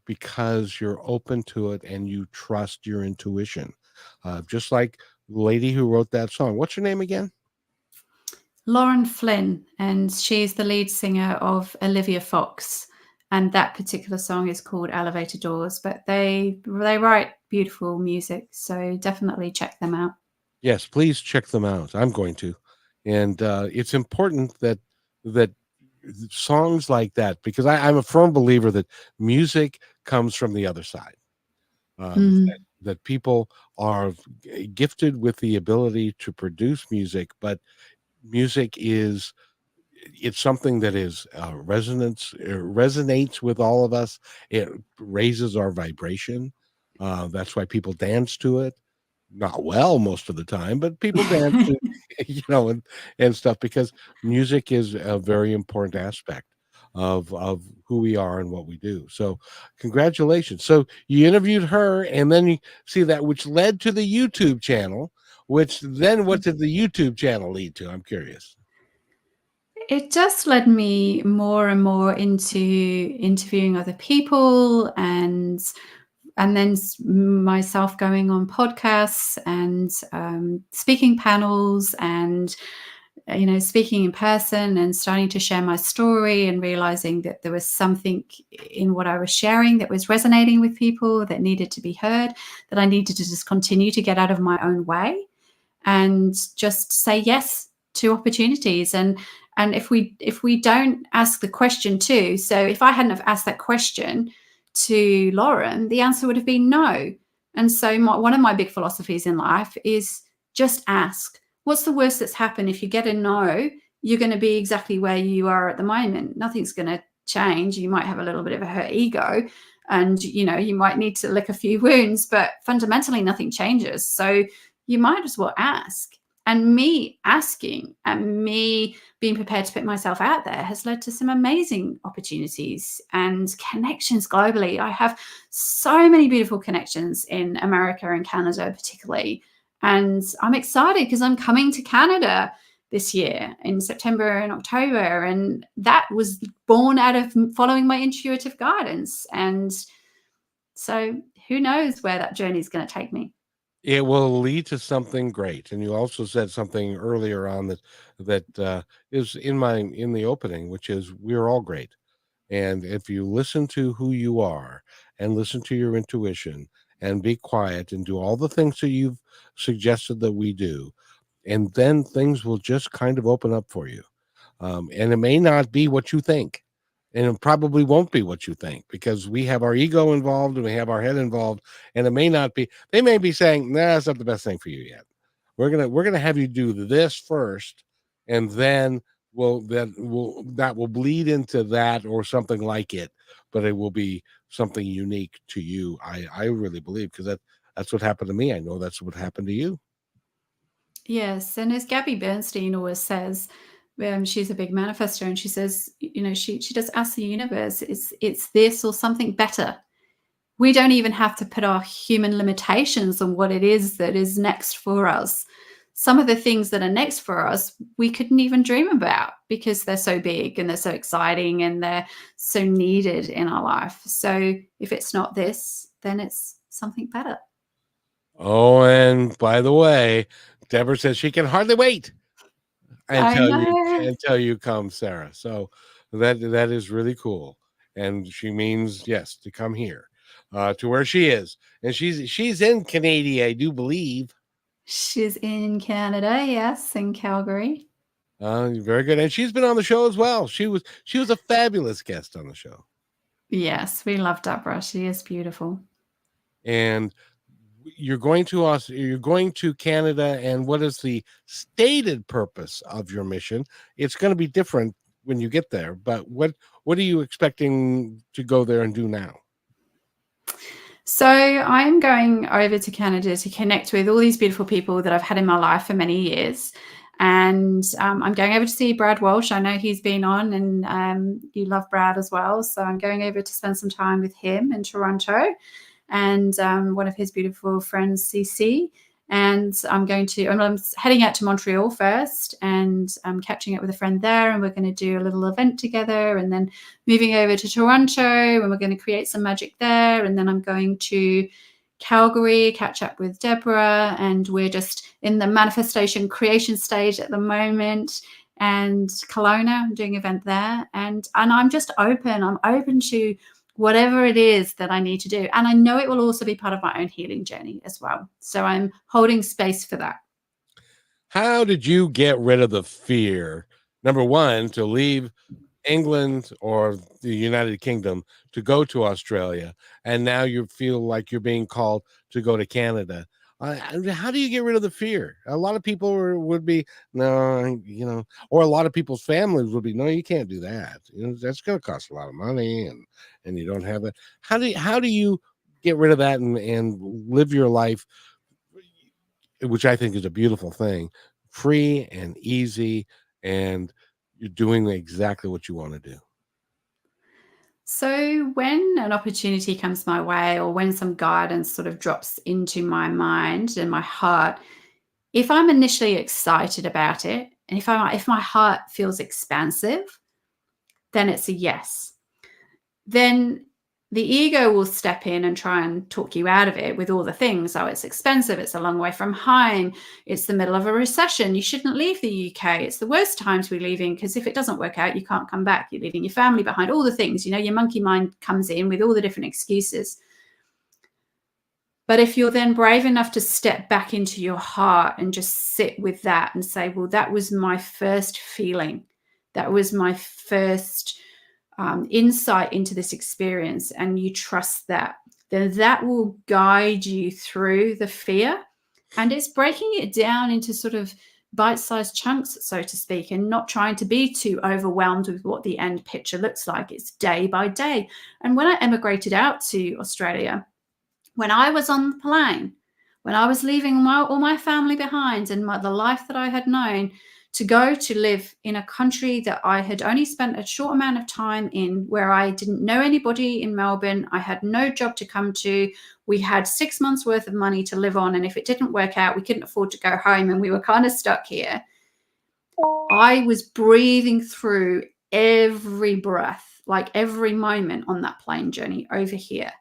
because you're open to it and you trust your intuition. Just like the lady who wrote that song. What's her name again? Lauren Flynn, and she's the lead singer of Olivia Fox. And that particular song is called Elevator Doors, but they write beautiful music. So definitely check them out. Yes, please check them out. I'm going to. And it's important that songs like that, because I'm a firm believer that music comes from the other side. That people are gifted with the ability to produce music, but music it's something that is resonates with all of us. It raises our vibration. That's why people dance to it. Not well most of the time, but people dance to, and stuff, because music is a very important aspect of who we are and what we do. So congratulations. So you interviewed her, and then you see that, which led to the YouTube channel, which then what did the YouTube channel lead to? I'm curious. It just led me more and more into interviewing other people, and then myself going on podcasts and speaking panels, and speaking in person and starting to share my story, and realizing that there was something in what I was sharing that was resonating with people, that needed to be heard, that I needed to just continue to get out of my own way and just say yes to opportunities. And if we don't ask the question too, so if I hadn't have asked that question to Lauren, the answer would have been no. And so one of my big philosophies in life is just ask. What's the worst that's happened? If you get a no, you're going to be exactly where you are at the moment. Nothing's going to change. You might have a little bit of a hurt ego, and you might need to lick a few wounds, but fundamentally nothing changes. So you might as well ask. And me asking and me being prepared to put myself out there has led to some amazing opportunities and connections globally. I have so many beautiful connections in America and Canada particularly. And I'm excited because I'm coming to Canada this year in September and October. And that was born out of following my intuitive guidance. And so who knows where that journey is going to take me. It will lead to something great. And you also said something earlier on that is in the opening, which is we're all great. And if you listen to who you are and listen to your intuition and be quiet and do all the things that you've suggested that we do, and then things will just kind of open up for you. And it may not be what you think. And it probably won't be what you think, because we have our ego involved and we have our head involved, and it may not be. They may be saying, "Nah, that's not the best thing for you yet. We're gonna have you do this first, and then that will bleed into that or something like it, but it will be something unique to you." I really believe, because that's what happened to me. I know that's what happened to you. Yes, and as Gabby Bernstein always says, she's a big manifester, and she says, she just asks the universe, it's this or something better. We don't even have to put our human limitations on what it is that is next for us. Some of the things that are next for us, we couldn't even dream about, because they're so big and they're so exciting and they're so needed in our life. So if it's not this, then it's something better. Oh, and by the way, Deborah says she can hardly wait until you come, Sarah. So that is really cool, and she means yes to come here, to where she is, and she's in Canada, I do believe. She's in Canada, yes, in Calgary. Very good, and she's been on the show as well. She was a fabulous guest on the show. Yes, we love Deborah. She is beautiful. And you're going to Canada, and what is the stated purpose of your mission? It's going to be different when you get there, but what are you expecting to go there and do now? So I'm going over to Canada to connect with all these beautiful people that I've had in my life for many years. And I'm going over to see Brad Walsh. I know he's been on, and you love Brad as well. So I'm going over to spend some time with him in Toronto, and one of his beautiful friends, CC. And I'm heading out to Montreal first, and I'm catching up with a friend there, and we're going to do a little event together, and then moving over to Toronto, and we're going to create some magic there. And then I'm going to Calgary, catch up with Deborah, and we're just in the manifestation creation stage at the moment. And Kelowna, I'm doing an event there, and I'm just open. I'm open to whatever it is that I need to do. And I know it will also be part of my own healing journey as well. So I'm holding space for that. How did you get rid of the fear, number one, to leave England or the United Kingdom to go to Australia, and now you feel like you're being called to go to Canada? How do you get rid of the fear? A lot of people would be, no, or a lot of people's families would be, no, you can't do that. That's going to cost a lot of money, and you don't have it. How do you get rid of that and live your life, which I think is a beautiful thing, free and easy, and you're doing exactly what you want to do? So when an opportunity comes my way, or when some guidance sort of drops into my mind and my heart, if I'm initially excited about it, and if my heart feels expansive, then it's a yes. Then the ego will step in and try and talk you out of it with all the things. Oh, it's expensive. It's a long way from home. It's the middle of a recession. You shouldn't leave the UK. It's the worst time to be leaving, because if it doesn't work out, you can't come back. You're leaving your family behind, all the things. Your monkey mind comes in with all the different excuses. But if you're then brave enough to step back into your heart and just sit with that and say, well, that was my first feeling. That was my first insight into this experience, and you trust that, then that will guide you through the fear. And it's breaking it down into sort of bite-sized chunks, so to speak, and not trying to be too overwhelmed with what the end picture looks like. It's day by day. And when I emigrated out to Australia, when I was on the plane, when I was leaving all my family behind and the life that I had known, to go to live in a country that I had only spent a short amount of time in, where I didn't know anybody in Melbourne. I had no job to come to. We had 6 months worth of money to live on. And if it didn't work out, we couldn't afford to go home, and we were kind of stuck here. I was breathing through every breath, like every moment on that plane journey over here.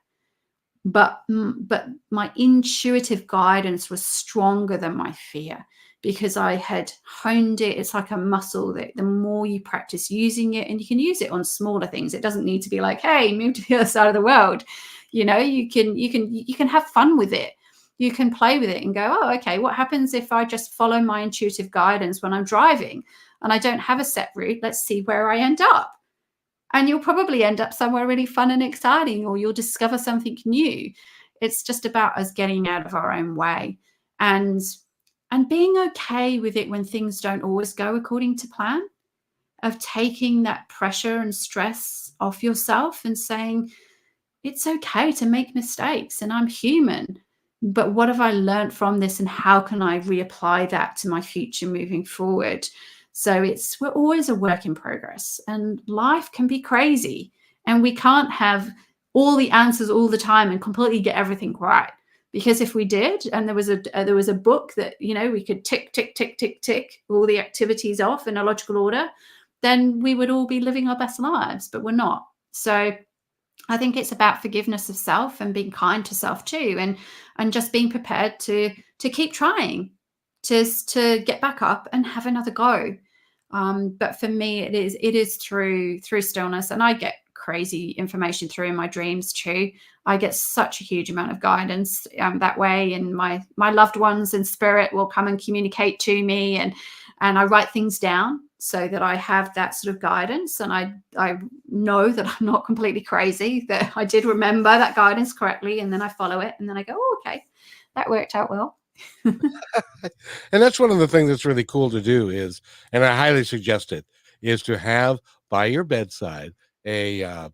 But my intuitive guidance was stronger than my fear, because I had honed it. It's like a muscle that the more you practice using it, and you can use it on smaller things. It doesn't need to be like, hey, move to the other side of the world. You can have fun with it. You can play with it and go, oh, okay, what happens if I just follow my intuitive guidance when I'm driving and I don't have a set route? Let's see where I end up. And you'll probably end up somewhere really fun and exciting, or you'll discover something new. It's just about us getting out of our own way and being okay with it when things don't always go according to plan, of taking that pressure and stress off yourself and saying, it's okay to make mistakes, and I'm human. But what have I learned from this, and how can I reapply that to my future moving forward? So we're always a work in progress, and life can be crazy, and we can't have all the answers all the time and completely get everything right. Because if we did, and there was a book that, we could tick, tick, tick, tick, tick all the activities off in a logical order, then we would all be living our best lives, but we're not. So I think it's about forgiveness of self and being kind to self too, and just being prepared to keep trying, to get back up and have another go. But for me, it is through stillness, and I get crazy information through in my dreams too. I get such a huge amount of guidance that way, and my loved ones in spirit will come and communicate to me, and I write things down so that I have that sort of guidance, and I know that I'm not completely crazy, that I did remember that guidance correctly, and then I follow it, and then I go, oh, okay, that worked out well. And that's one of the things that's really cool to do is, and I highly suggest it, is to have by your bedside a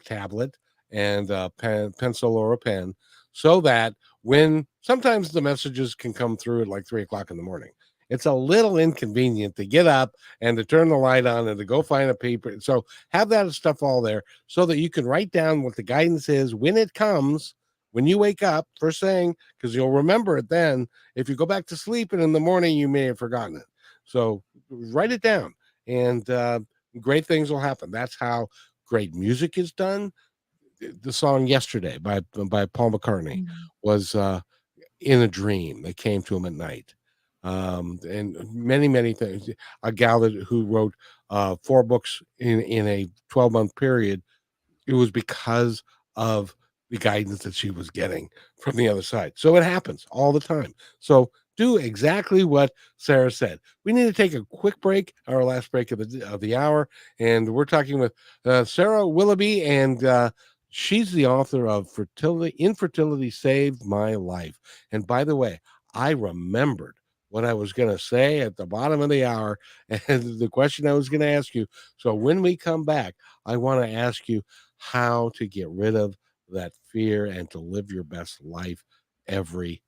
tablet and a pencil or a pen, so that when sometimes the messages can come through at like 3:00 in the morning, it's a little inconvenient to get up and to turn the light on and to go find a paper. So have that stuff all there so that you can write down what the guidance is when it comes, when you wake up, first thing, because you'll remember it then. If you go back to sleep and in the morning, you may have forgotten it. So write it down, and great things will happen. That's how great music is done. The song Yesterday by Paul McCartney was in a dream that came to him at night. And many things. A gal who wrote 4 books in a 12-month period, it was because of the guidance that she was getting from the other side. So it happens all the time. So do exactly what Sarah said. We need to take a quick break, our last break of the hour, and we're talking with Sarah Willoughby, and she's the author of Infertility Saved My Life. And by the way, I remembered what I was going to say at the bottom of the hour and the question I was going to ask you. So when we come back, I want to ask you how to get rid of that fear and to live your best life every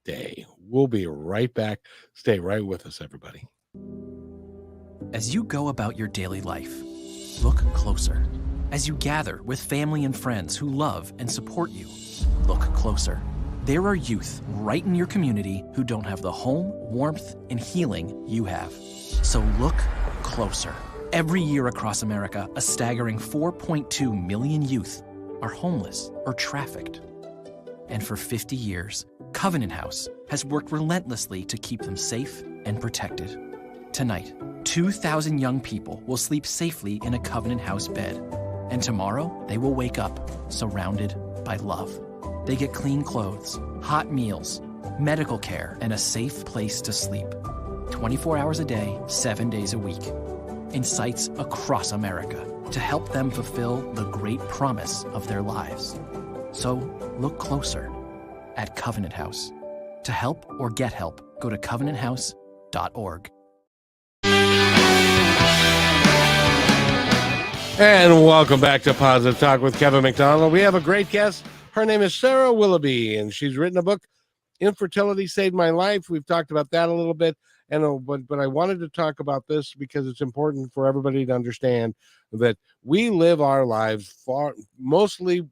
day. We'll be right back. Stay right with us, everybody. As you go about your daily life, look closer. As you gather with family and friends who love and support you, look closer. There are youth right in your community who don't have the home, warmth, and healing you have. So look closer. Every year across America, a staggering 4.2 million youth are homeless or trafficked. And for 50 years, Covenant House has worked relentlessly to keep them safe and protected. Tonight, 2,000 young people will sleep safely in a Covenant House bed. And tomorrow, they will wake up surrounded by love. They get clean clothes, hot meals, medical care, and a safe place to sleep. 24 hours a day, 7 days a week. In sites across America to help them fulfill the great promise of their lives. So look closer at Covenant House. To help or get help, go to covenanthouse.org. And welcome back to Positive Talk with Kevin McDonald. We have a great guest. Her name is Sarah Willoughby, and she's written a book, Infertility Saved My Life. We've talked about that a little bit, and but I wanted to talk about this because it's important for everybody to understand that we live our lives mostly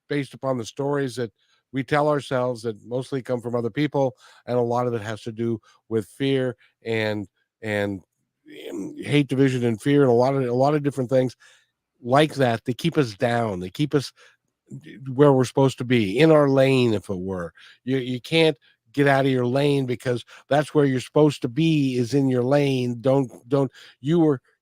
based upon the stories that we tell ourselves that mostly come from other people, and a lot of it has to do with fear and hate, division, and fear, and a lot of different things like that. They keep us down. They keep us where we're supposed to be, in our lane, if it were. You can't get out of your lane because that's where you're supposed to be, is in your lane.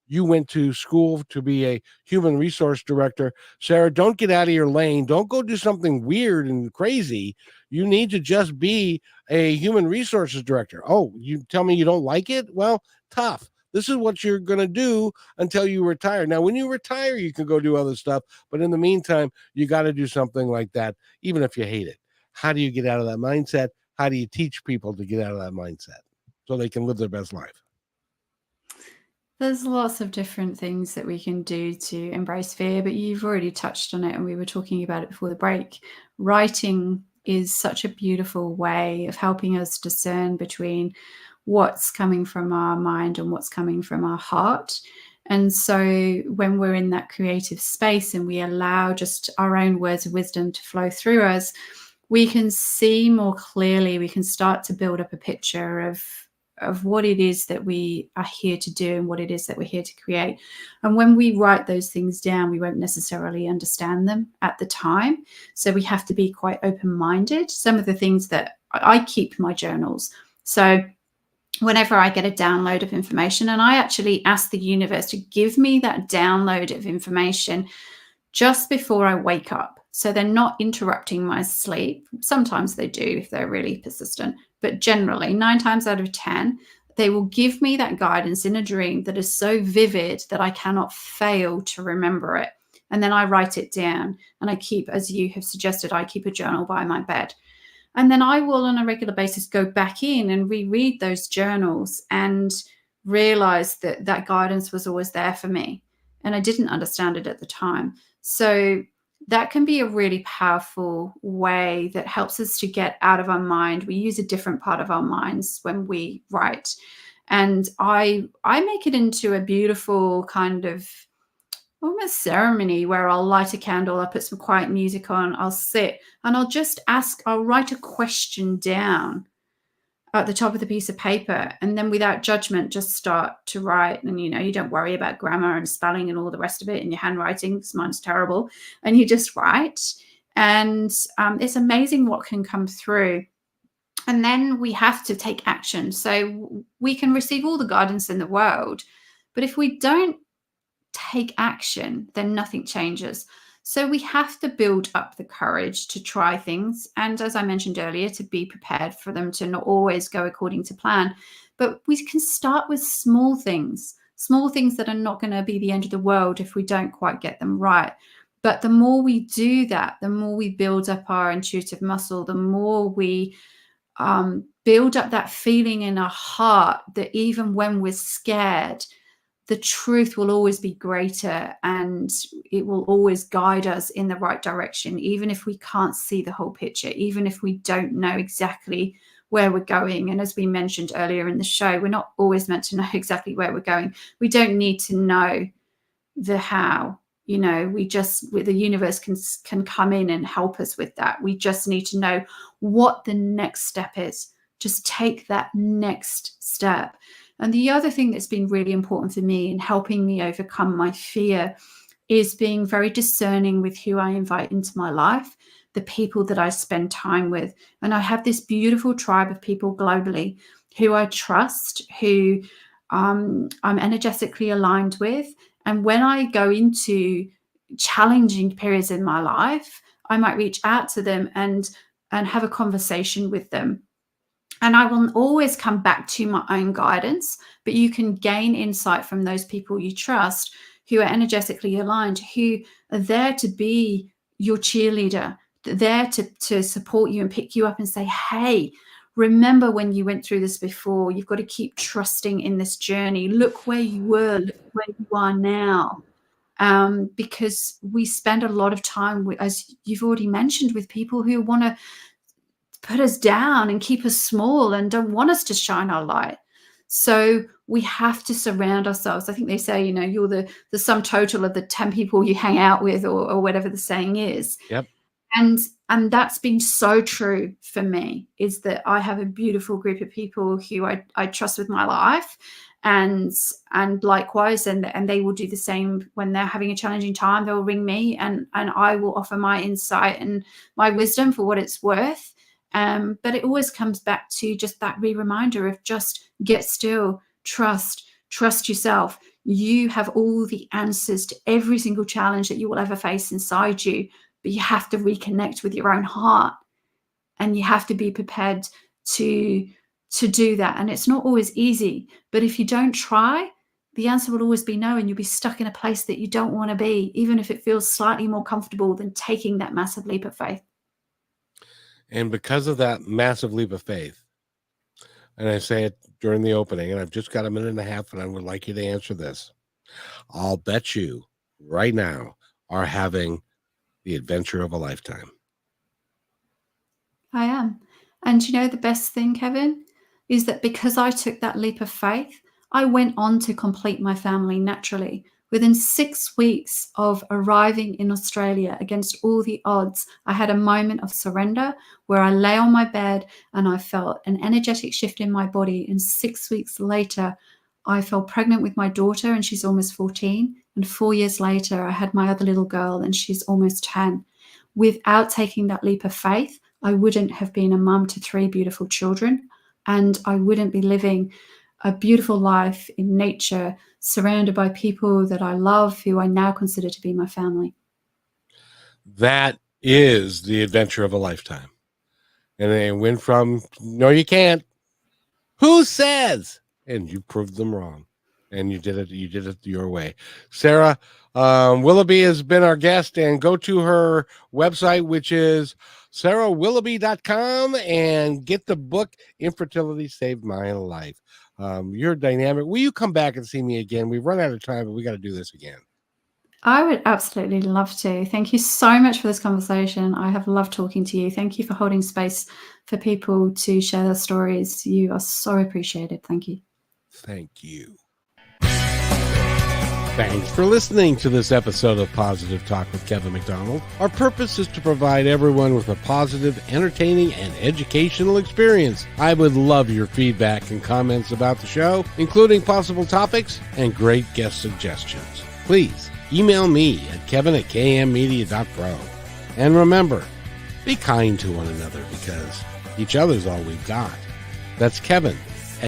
You went to school to be a human resource director. Sarah, don't get out of your lane. Don't go do something weird and crazy. You need to just be a human resources director. Oh, you tell me you don't like it? Well, tough. This is what you're going to do until you retire. Now, when you retire, you can go do other stuff. But in the meantime, you got to do something like that, even if you hate it. How do you get out of that mindset? How do you teach people to get out of that mindset so they can live their best life? There's lots of different things that we can do to embrace fear, but you've already touched on it, and we were talking about it before the break. Writing is such a beautiful way of helping us discern between what's coming from our mind and what's coming from our heart. And so when we're in that creative space and we allow just our own words of wisdom to flow through us, we can see more clearly, we can start to build up a picture of what it is that we are here to do and what it is that we're here to create. And when we write those things down, we won't necessarily understand them at the time. So we have to be quite open-minded. Some of the things that I keep my journals. So whenever I get a download of information, and I actually ask the universe to give me that download of information just before I wake up. So they're not interrupting my sleep. Sometimes they do if they're really persistent, but generally 9 times out of 10, they will give me that guidance in a dream that is so vivid that I cannot fail to remember it. And then I write it down, and I keep, as you have suggested, I keep a journal by my bed. And then I will on a regular basis go back in and reread those journals and realize that that guidance was always there for me. And I didn't understand it at the time. So that can be a really powerful way that helps us to get out of our mind. We use a different part of our minds when we write. And I make it into a beautiful kind of almost ceremony where I'll light a candle, I'll put some quiet music on, I'll sit and I'll write a question down at the top of the piece of paper, and then without judgment, just start to write. And, you don't worry about grammar and spelling and all the rest of it in your handwriting, because mine's terrible. And you just write. And it's amazing what can come through. And then we have to take action. So we can receive all the guidance in the world, but if we don't take action, then nothing changes. So we have to build up the courage to try things. And as I mentioned earlier, to be prepared for them to not always go according to plan. But we can start with small things that are not going to be the end of the world if we don't quite get them right. But the more we do that, the more we build up our intuitive muscle, the more we build up that feeling in our heart that even when we're scared, the truth will always be greater and it will always guide us in the right direction, even if we can't see the whole picture, even if we don't know exactly where we're going. And as we mentioned earlier in the show, we're not always meant to know exactly where we're going. We don't need to know the how. The universe can come in and help us with that. We just need to know what the next step is. Just take that next step. And the other thing that's been really important for me in helping me overcome my fear is being very discerning with who I invite into my life, the people that I spend time with. And I have this beautiful tribe of people globally who I trust, who I'm energetically aligned with. And when I go into challenging periods in my life, I might reach out to them and have a conversation with them. And I will always come back to my own guidance, but you can gain insight from those people you trust who are energetically aligned, who are there to be your cheerleader, there to support you and pick you up and say, hey, remember when you went through this before, you've got to keep trusting in this journey. Look where you were, look where you are now. Because we spend a lot of time, as you've already mentioned, with people who want to put us down and keep us small and don't want us to shine our light. So we have to surround ourselves. I think they say, you're the sum total of the 10 people you hang out with, or whatever the saying is. Yep. And that's been so true for me, is that I have a beautiful group of people who I trust with my life, and likewise, and they will do the same when they're having a challenging time. They'll ring me and I will offer my insight and my wisdom for what it's worth. But it always comes back to just that reminder of just get still, trust yourself. You have all the answers to every single challenge that you will ever face inside you, but you have to reconnect with your own heart, and you have to be prepared to do that. And it's not always easy, but if you don't try, the answer will always be no, and you'll be stuck in a place that you don't want to be, even if it feels slightly more comfortable than taking that massive leap of faith. And because of that massive leap of faith, and I say it during the opening, and I've just got a minute and a half, and I would like you to answer this. I'll bet you right now are having the adventure of a lifetime. I am. And the best thing, Kevin, is that because I took that leap of faith, I went on to complete my family naturally. Within 6 weeks of arriving in Australia against all the odds, I had a moment of surrender where I lay on my bed and I felt an energetic shift in my body. And 6 weeks later, I fell pregnant with my daughter, and she's almost 14. And 4 years later, I had my other little girl, and she's almost 10. Without taking that leap of faith, I wouldn't have been a mum to 3 beautiful children, and I wouldn't be living a beautiful life in nature, surrounded by people that I love, who I now consider to be my family. That is the adventure of a lifetime. And they went from, no, you can't. Who says? And you proved them wrong. And you did it your way. Sarah Willoughby has been our guest, and go to her website, which is sarahwilloughby.com, and get the book Infertility Saved My Life. You're dynamic. Will you come back and see me again? We've run out of time, but we got to do this again. I would absolutely love to. Thank you so much for this conversation. I have loved talking to you. Thank you for holding space for people to share their stories. You are so appreciated. Thank you. Thank you. Thanks for listening to this episode of Positive Talk with Kevin McDonald. Our purpose is to provide everyone with a positive, entertaining, and educational experience. I would love your feedback and comments about the show, including possible topics and great guest suggestions. Please email me at kevin@kmmedia.pro. And remember, be kind to one another because each other's all we've got. That's Kevin